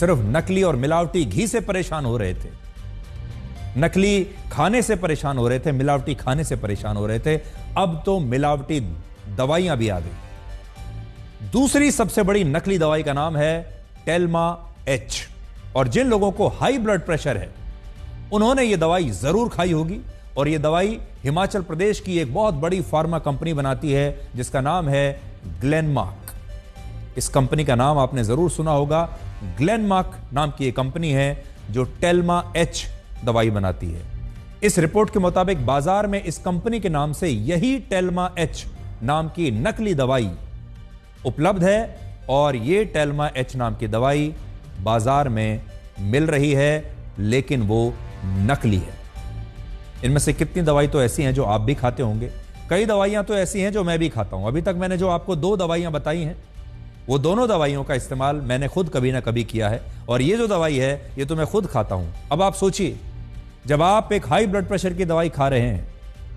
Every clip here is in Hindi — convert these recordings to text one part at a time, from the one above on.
सिर्फ नकली और मिलावटी घी से परेशान हो रहे थे, नकली खाने से परेशान हो रहे थे, मिलावटी खाने से परेशान हो रहे थे, अब तो मिलावटी दवाइयां भी आ गई। दूसरी सबसे बड़ी नकली दवाई का नाम है टेल्मा एच। और जिन लोगों को हाई ब्लड प्रेशर है उन्होंने यह दवाई जरूर खाई होगी। और यह दवाई हिमाचल प्रदेश की एक बहुत बड़ी फार्मा कंपनी बनाती है जिसका नाम है ग्लेनमार्क। इस कंपनी का नाम आपने जरूर सुना होगा। ग्लेनमार्क नाम की एक कंपनी है जो टेल्मा एच दवाई बनाती है। इस रिपोर्ट के मुताबिक बाजार में इस कंपनी के नाम से यही टेल्मा एच नाम की नकली दवाई उपलब्ध है और यह टेल्मा एच नाम की दवाई बाजार में मिल रही है, लेकिन वो नकली है। इनमें से कितनी दवाई तो ऐसी हैं जो आप भी खाते होंगे, कई दवाइयां तो ऐसी हैं जो मैं भी खाता हूं। अभी तक मैंने जो आपको 2 दवाइयां बताई हैं वो दोनों दवाइयों का इस्तेमाल मैंने खुद कभी ना कभी किया है, और ये जो दवाई है ये तो मैं खुद खाता हूं। अब आप सोचिए, जब आप एक हाई ब्लड प्रेशर की दवाई खा रहे हैं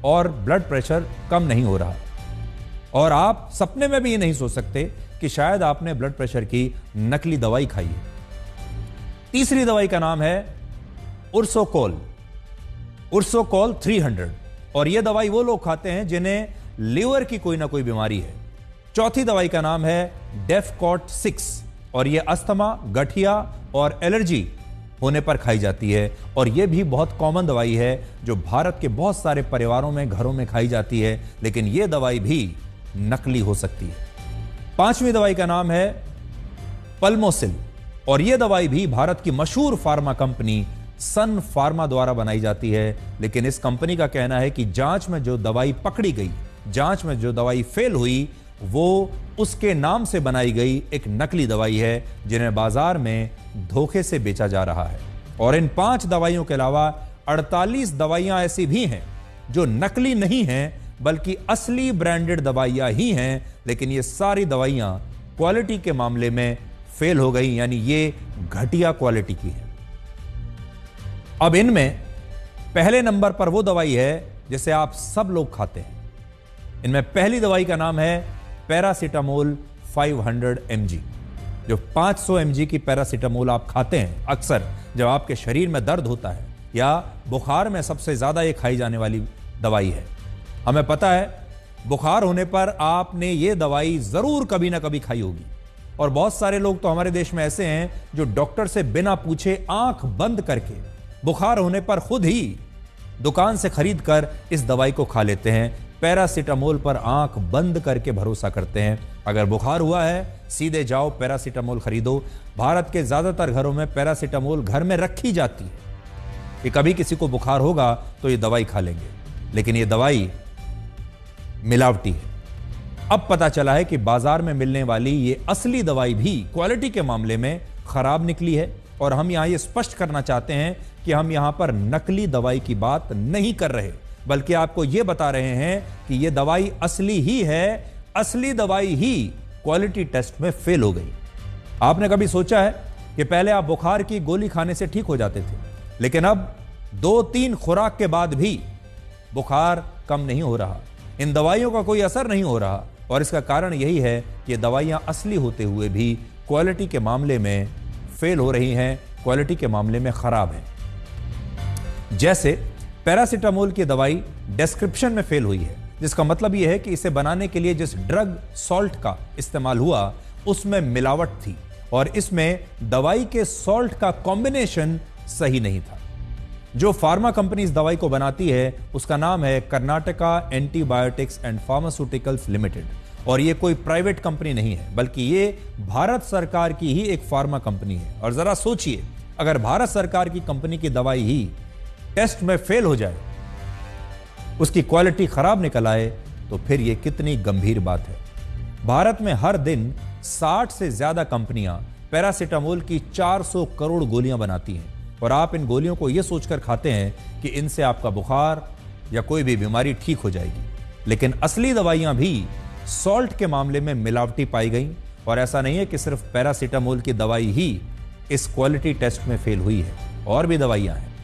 और ब्लड प्रेशर कम नहीं हो रहा, और आप सपने में भी ये नहीं सोच सकते कि शायद आपने ब्लड प्रेशर की नकली दवाई खाई है। तीसरी दवाई का नाम है उर्सोकोल 300, और यह दवाई वो लोग खाते हैं जिन्हें लीवर की कोई ना कोई बीमारी है। चौथी दवाई का नाम है डेफकॉट 6, और यह अस्थमा, गठिया और एलर्जी होने पर खाई जाती है, और यह भी बहुत कॉमन दवाई है जो भारत के बहुत सारे परिवारों में, घरों में खाई जाती है, लेकिन यह दवाई भी नकली हो सकती है। पांचवी दवाई का नाम है पल्मोसिल, और यह दवाई भी भारत की मशहूर फार्मा कंपनी सन फार्मा द्वारा बनाई जाती है, लेकिन इस कंपनी का कहना है कि जांच में जो दवाई पकड़ी गई, जांच में जो दवाई फेल हुई, वो उसके नाम से बनाई गई एक नकली दवाई है जिन्हें बाजार में धोखे से बेचा जा रहा है। और इन 5 दवाइयों के अलावा 48 दवाइयां ऐसी भी हैं जो नकली नहीं हैं बल्कि असली ब्रांडेड दवाइयां ही हैं, लेकिन ये सारी दवाइयां क्वालिटी के मामले में फेल हो गई, यानी ये घटिया क्वालिटी की है। अब इनमें पहले नंबर पर वो दवाई है जिसे आप सब लोग खाते हैं। इनमें पहली दवाई का नाम है पैरासीटामोल 500 mg। जो 500 mg की पैरासीटामोल आप खाते हैं अक्सर जब आपके शरीर में दर्द होता है या बुखार में, सबसे ज्यादा ये खाई जाने वाली दवाई है। हमें पता है बुखार होने पर आपने ये दवाई जरूर कभी ना कभी खाई होगी, और बहुत सारे लोग तो हमारे देश में ऐसे हैं जो डॉक्टर से बिना पूछे आंख बंद करके बुखार होने पर खुद ही दुकान से खरीद कर इस दवाई को खा लेते हैं। पैरासीटामोल पर आंख बंद करके भरोसा करते हैं। अगर बुखार हुआ है सीधे जाओ पैरासीटामोल खरीदो। भारत के ज्यादातर घरों में पैरासीटामोल घर में रखी जाती है कि कभी किसी को बुखार होगा तो ये दवाई खा लेंगे, लेकिन ये दवाई मिलावटी है। अब पता चला है कि बाजार में मिलने वाली ये असली दवाई भी क्वालिटी के मामले में खराब निकली है, और हम यहां ये स्पष्ट करना चाहते हैं कि हम यहां पर नकली दवाई की बात नहीं कर रहे, बल्कि आपको यह बता रहे हैं कि यह दवाई असली ही है, असली दवाई ही क्वालिटी टेस्ट में फेल हो गई। आपने कभी सोचा है कि पहले आप बुखार की गोली खाने से ठीक हो जाते थे, लेकिन अब 2-3 खुराक के बाद भी बुखार कम नहीं हो रहा, इन दवाइयों का कोई असर नहीं हो रहा, और इसका कारण यही है कि ये दवाइयां असली होते हुए भी क्वालिटी के मामले में फेल हो रही हैं, क्वालिटी के मामले में खराब है। जैसे पैरासीटामोल की दवाई डिस्क्रिप्शन में फेल हुई है, जिसका मतलब यह है कि इसे बनाने के लिए जिस ड्रग सॉल्ट का इस्तेमाल हुआ उसमें मिलावट थी, और इसमें दवाई के सॉल्ट का कॉम्बिनेशन सही नहीं था। जो फार्मा कंपनी इस दवाई को बनाती है उसका नाम है Karnataka antibiotics and pharmaceuticals limited, और ये कोई प्राइवेट कंपनी नहीं है बल्कि ये भारत सरकार की ही एक फार्मा कंपनी है। और जरा सोचिए, अगर भारत सरकार की कंपनी की दवाई ही टेस्ट में फेल हो जाए, उसकी क्वालिटी खराब निकल आए, तो फिर यह कितनी गंभीर बात है। भारत में हर दिन 60 से ज्यादा कंपनियां पैरासीटामोल की 400 करोड़ गोलियां बनाती हैं, और आप इन गोलियों को यह सोचकर खाते हैं कि इनसे आपका बुखार या कोई भी बीमारी ठीक हो जाएगी, लेकिन असली दवाइयां भी सॉल्ट के मामले में मिलावटी पाई गई। और ऐसा नहीं है कि सिर्फ पैरासीटामोल की दवाई ही इस क्वालिटी टेस्ट में फेल हुई है, और भी दवाइयां हैं।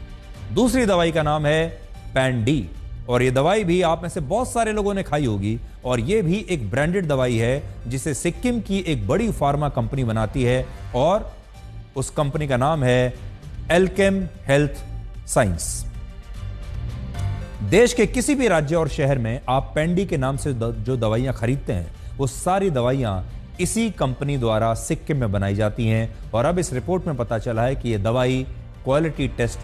दूसरी दवाई का नाम है पैंडी, और यह दवाई भी आप में से बहुत सारे लोगों ने खाई होगी, और यह भी एक ब्रांडेड दवाई है जिसे सिक्किम की एक बड़ी फार्मा कंपनी बनाती है, और उस कंपनी का नाम है एल्केम हेल्थ साइंस। देश के किसी भी राज्य और शहर में आप पेंडी के नाम से जो दवाइयां खरीदते हैं, वो सारी दवाइयां इसी कंपनी द्वारा सिक्किम में बनाई जाती हैं। और अब इस रिपोर्ट में पता चला है कि यह दवाई क्वालिटी टेस्ट